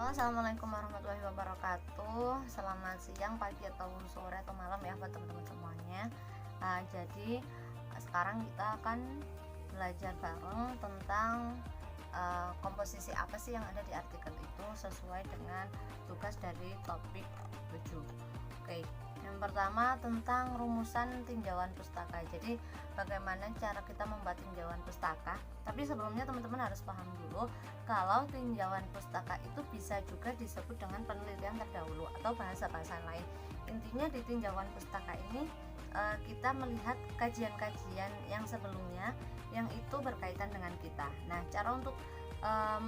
Halo, assalamualaikum warahmatullahi wabarakatuh. Selamat siang, pagi, atau sore atau malam ya buat teman-teman semuanya. Jadi sekarang kita akan belajar bareng tentang komposisi apa sih yang ada di artikel itu sesuai dengan tugas dari topik 7. Oke, yang pertama tentang rumusan tinjauan pustaka. Jadi bagaimana cara kita membuat tinjauan pustaka. Tapi sebelumnya teman-teman harus paham dulu kalau tinjauan pustaka itu bisa juga disebut dengan penelitian terdahulu atau bahasa-bahasa lain. Intinya di tinjauan pustaka ini kita melihat kajian-kajian yang sebelumnya yang itu berkaitan dengan kita. Nah, cara untuk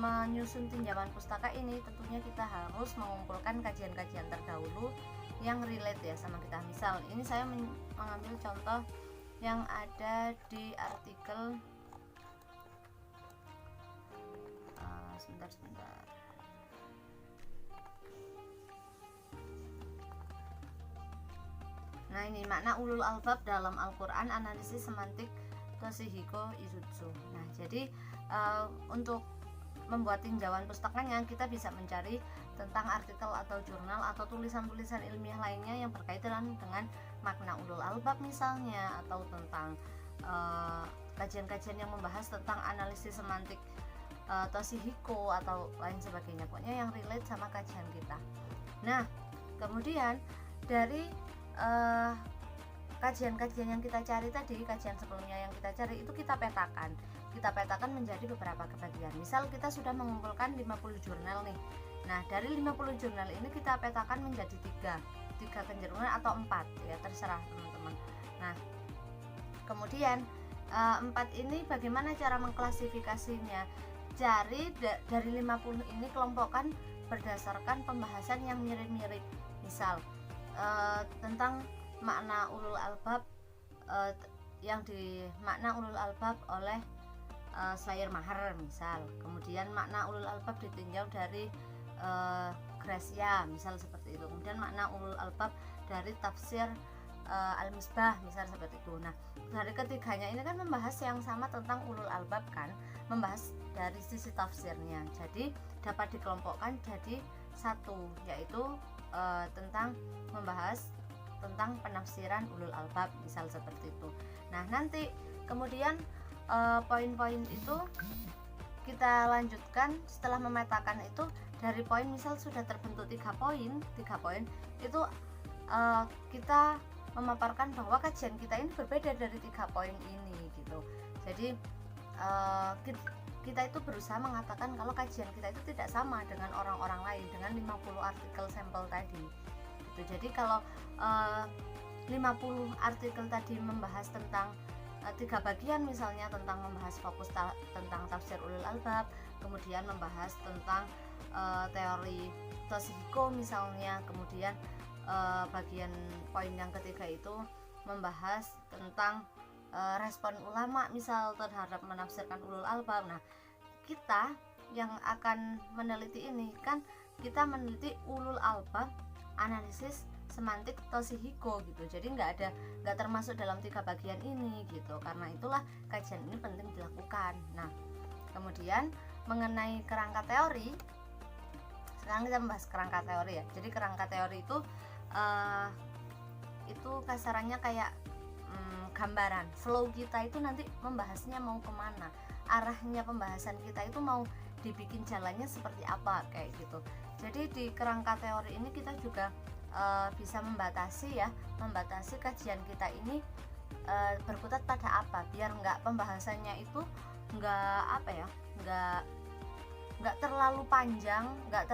menyusun tinjauan pustaka ini tentunya kita harus mengumpulkan kajian-kajian terdahulu yang relate ya sama kita. Misal ini saya mengambil contoh yang ada di artikel sebentar. Nah, ini makna ulul albab dalam Al-Quran, analisis semantik Toshihiko Izutsu. Nah, jadi untuk membuat tinjauan pustakanya kita bisa mencari tentang artikel atau jurnal atau tulisan-tulisan ilmiah lainnya yang berkaitan dengan makna ulul albab misalnya, atau tentang kajian-kajian yang membahas tentang analisis semantik Toshihiko atau lain sebagainya, pokoknya yang relate sama kajian kita. Nah, kemudian dari kajian-kajian yang kita cari tadi, kajian sebelumnya yang kita cari itu kita petakan menjadi beberapa kebagian. Misal kita sudah mengumpulkan 50 jurnal nih. Nah, dari 50 jurnal ini kita petakan menjadi 3 kecenderungan atau 4 ya, terserah teman-teman. Nah, kemudian 4 ini bagaimana cara mengklasifikasinya? Cari dari 50 ini kelompokkan berdasarkan pembahasan yang mirip-mirip. Misal tentang makna ulul albab yang dimakna ulul albab oleh Sayer Mahar misal. Kemudian makna ulul albab ditinjau dari Gracia misal seperti itu. Kemudian makna ulul albab dari tafsir Al-Misbah misal seperti itu. Nah, dari ketiganya ini kan membahas yang sama tentang ulul albab kan, membahas dari sisi tafsirnya. Jadi dapat dikelompokkan jadi satu, yaitu tentang membahas tentang penafsiran ulul albab misal seperti itu. Nah, nanti kemudian poin-poin itu kita lanjutkan setelah memetakan itu dari poin, misal sudah terbentuk 3 poin itu kita memaparkan bahwa kajian kita ini berbeda dari 3 poin ini gitu. Jadi kita itu berusaha mengatakan kalau kajian kita itu tidak sama dengan orang-orang lain, dengan 50 artikel sampel tadi gitu. Jadi kalau 50 artikel tadi membahas tentang 3 bagian, misalnya tentang membahas fokus tentang tafsir ulul albab, kemudian membahas tentang teori Toshihiko misalnya, kemudian bagian poin yang ketiga itu membahas tentang respon ulama misal terhadap menafsirkan ulul albab. Nah, kita yang akan meneliti ini kan kita meneliti ulul albab analisis semantik Toshihiko gitu. Jadi nggak termasuk dalam 3 bagian ini gitu. Karena itulah kajian ini penting dilakukan. Nah, kemudian mengenai kerangka teori, sekarang kita membahas kerangka teori ya. Jadi kerangka teori itu kasarannya kayak gambaran flow kita itu nanti membahasnya mau kemana, arahnya pembahasan kita itu mau dibikin jalannya seperti apa kayak gitu. Jadi di kerangka teori ini kita juga bisa membatasi kajian kita ini berkutat pada apa, biar nggak pembahasannya itu nggak terlalu panjang, nggak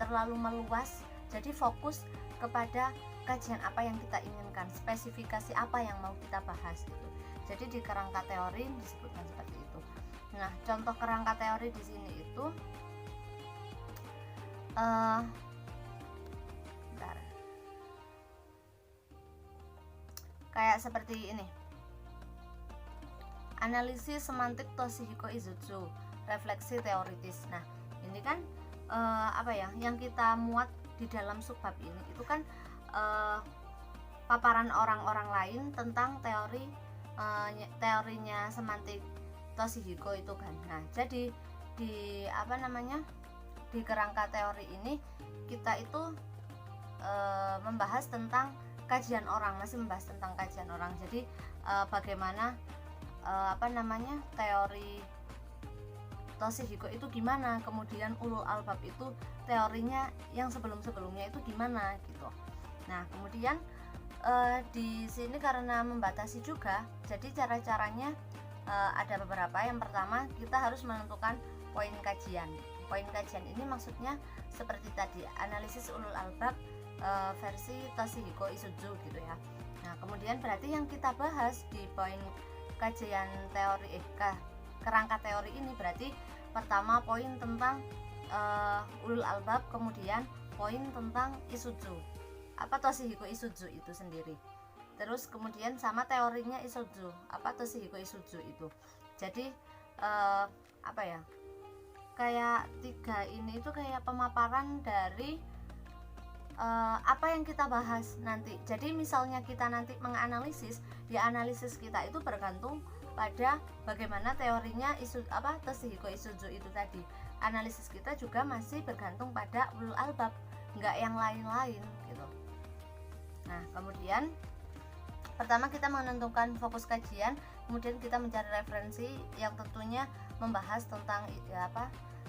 terlalu meluas. Jadi fokus kepada kajian apa yang kita inginkan, spesifikasi apa yang mau kita bahas gitu. Jadi di kerangka teori disebutkan seperti itu. Nah, contoh kerangka teori di sini itu kayak seperti ini. Analisis semantik Toshihiko Izutsu, refleksi teoritis. Nah, ini kan yang kita muat di dalam subbab ini itu kan paparan orang-orang lain tentang teorinya semantik Toshihiko itu kan. Nah, jadi di di kerangka teori ini kita itu membahas tentang kajian orang, masih membahas tentang kajian orang. Jadi bagaimana teori Toshihiko itu gimana, kemudian ulul albab itu teorinya yang sebelum-sebelumnya itu gimana gitu. Nah, kemudian di sini karena membatasi juga, jadi cara-caranya ada beberapa. Yang pertama, kita harus menentukan poin kajian. Poin kajian ini maksudnya seperti tadi, analisis ulul albab versi Toshihiko Isuzu gitu ya. Nah, kemudian berarti yang kita bahas di poin kajian teori kerangka teori ini berarti pertama poin tentang ulul albab, kemudian poin tentang Isuzu, Toshihiko Isuzu itu sendiri. Terus kemudian sama teorinya Isuzu, Toshihiko Isuzu itu. Jadi kayak tiga ini itu kayak pemaparan dari apa yang kita bahas nanti. Jadi misalnya kita nanti menganalisis, ya analisis kita itu bergantung pada bagaimana teorinya Toshihiko Isuzu itu tadi. Analisis kita juga masih bergantung pada ulul albab, nggak yang lain-lain gitu. Nah, kemudian pertama kita menentukan fokus kajian, kemudian kita mencari referensi yang tentunya membahas tentang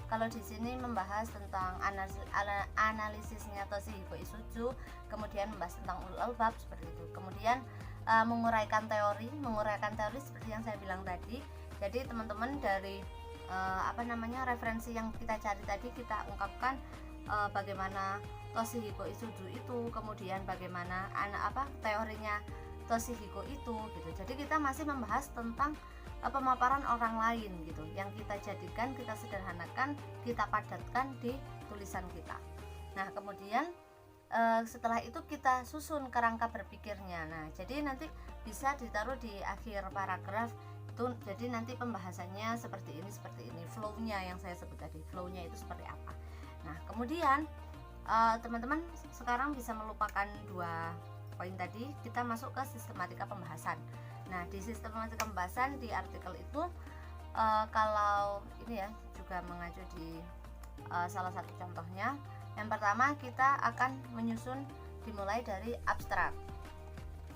kalau di sini membahas tentang analisisnya Toshihiko Isuzu, kemudian membahas tentang ulul albab seperti itu. Kemudian menguraikan teori seperti yang saya bilang tadi. Jadi teman-teman dari referensi yang kita cari tadi kita ungkapkan bagaimana Toshihiko Isuzu itu, kemudian bagaimana teorinya Toshihiko itu gitu. Jadi kita masih membahas tentang pemaparan orang lain gitu, yang kita jadikan, kita sederhanakan, kita padatkan di tulisan kita. Nah, kemudian setelah itu kita susun kerangka berpikirnya. Nah, jadi nanti bisa ditaruh di akhir paragraf itu. Jadi nanti pembahasannya seperti ini, flow-nya yang saya sebut tadi, flow-nya itu seperti apa. Nah, kemudian teman-teman sekarang bisa melupakan dua poin tadi, kita masuk ke sistematika pembahasan. Nah, di sistematika pembahasan di artikel itu kalau ini ya juga mengacu di salah satu contohnya. Yang pertama kita akan menyusun dimulai dari abstrak.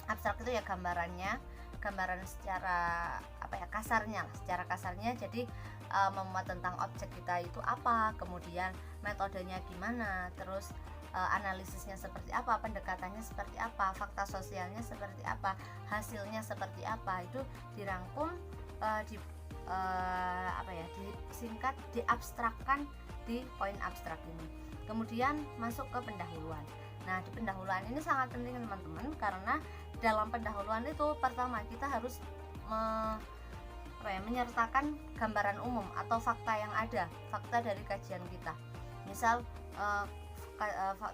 Abstrak itu ya gambaran secara secara kasarnya. Jadi memuat tentang objek kita itu apa, kemudian metodenya gimana, terus analisisnya seperti apa, pendekatannya seperti apa, fakta sosialnya seperti apa, hasilnya seperti apa, itu dirangkum, disingkat, diabstrakkan di poin abstrak ini. Kemudian masuk ke pendahuluan. Nah, di pendahuluan ini sangat penting teman-teman, karena dalam pendahuluan itu pertama kita harus menyertakan gambaran umum atau fakta yang ada, fakta dari kajian kita. Misal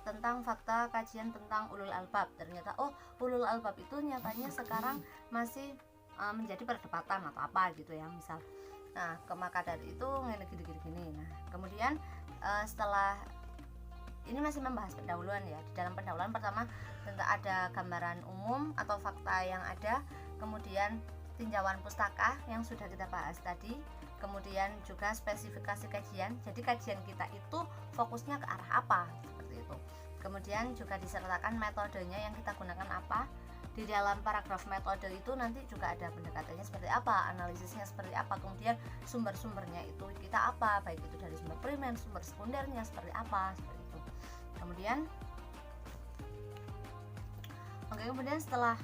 tentang fakta kajian tentang ulul albab, ternyata ulul albab itu nyatanya sekarang masih menjadi perdebatan atau apa gitu ya, misal. Nah, maka dari itu gini. Nah, kemudian setelah ini masih membahas pendahuluan ya. Di dalam pendahuluan pertama tentang ada gambaran umum atau fakta yang ada, kemudian tinjauan pustaka yang sudah kita bahas tadi, kemudian juga spesifikasi kajian. Jadi kajian kita itu fokusnya ke arah apa, seperti itu. Kemudian juga disertakan metodenya yang kita gunakan apa. Di dalam paragraf metode itu nanti juga ada pendekatannya seperti apa, analisisnya seperti apa, kemudian sumber-sumbernya itu kita apa, baik itu dari sumber primer, sumber sekundernya seperti apa, seperti itu. Kemudian setelah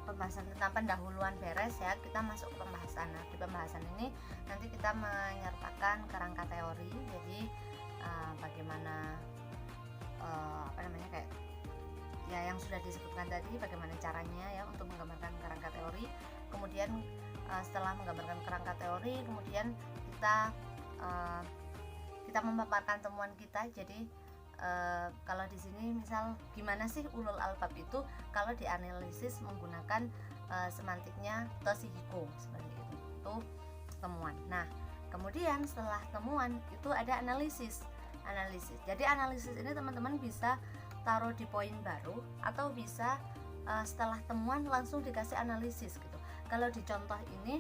pembahasan tentang pendahuluan beres ya, kita masuk ke pembahasan. Nah, di pembahasan ini nanti kita menyertakan kerangka teori. Jadi bagaimana kayak ya yang sudah disebutkan tadi, bagaimana caranya ya untuk menggambarkan kerangka teori. Kemudian setelah menggambarkan kerangka teori, kemudian kita memaparkan temuan kita. Jadi kalau di sini misal gimana sih ulul albab itu kalau dianalisis menggunakan semantiknya Toshihiko, seperti itu temuan. Nah, kemudian setelah temuan itu ada analisis. Jadi analisis ini teman-teman bisa taruh di poin baru atau bisa setelah temuan langsung dikasih analisis gitu. Kalau di contoh ini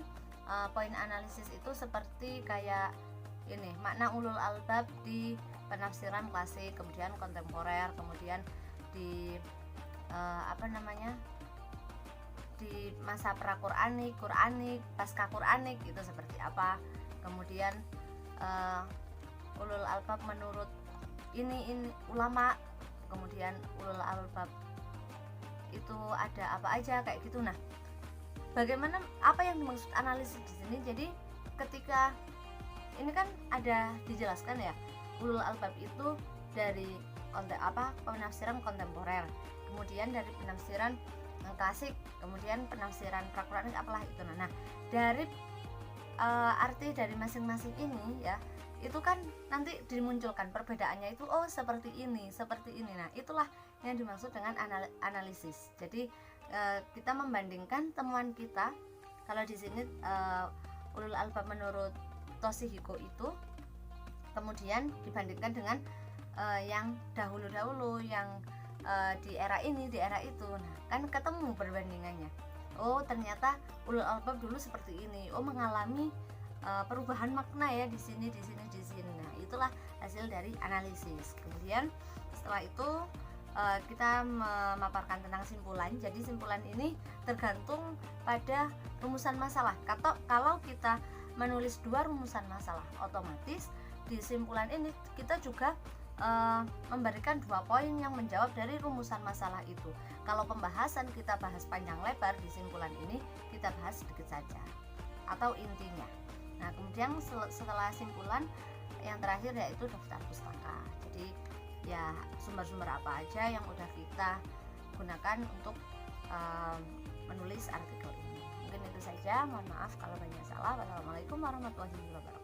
poin analisis itu seperti kayak ini makna ulul albab di penafsiran klasik, kemudian kontemporer, kemudian di di masa pra-Quranik, Quranik, pasca Quranik itu seperti apa. Kemudian ulul albab menurut ini ulama, kemudian ulul albab itu ada apa aja kayak gitu. Nah, bagaimana, apa yang dimaksud analisis di sini? Jadi ketika ini kan ada dijelaskan ya, ulul albab itu dari penafsiran kontemporer, kemudian dari penafsiran klasik, kemudian penafsiran pra-Quranik apalah itu. Nah, dari arti dari masing-masing ini ya, itu kan nanti dimunculkan perbedaannya itu, oh seperti ini. Nah, itulah yang dimaksud dengan analisis. Jadi kita membandingkan temuan kita. Kalau di sini ulul albab menurut Toshihiko itu, kemudian dibandingkan dengan yang dahulu-dahulu, yang di era ini, di era itu. Nah, kan ketemu perbandingannya. Oh, ternyata ulul albab dulu seperti ini. Oh, mengalami perubahan makna ya di sini. Nah, itulah hasil dari analisis. Kemudian setelah itu kita memaparkan tentang simpulan. Jadi simpulan ini tergantung pada rumusan masalah. Kalau kita menulis 2 rumusan masalah, otomatis di simpulan ini kita juga memberikan 2 poin yang menjawab dari rumusan masalah itu. Kalau pembahasan kita bahas panjang lebar, di simpulan ini kita bahas sedikit saja atau intinya. Nah, kemudian setelah simpulan yang terakhir yaitu daftar pustaka. Jadi ya sumber-sumber apa aja yang udah kita gunakan untuk menulis artikel ini. Mungkin itu saja, mohon maaf kalau banyak salah. Wassalamualaikum warahmatullahi wabarakatuh.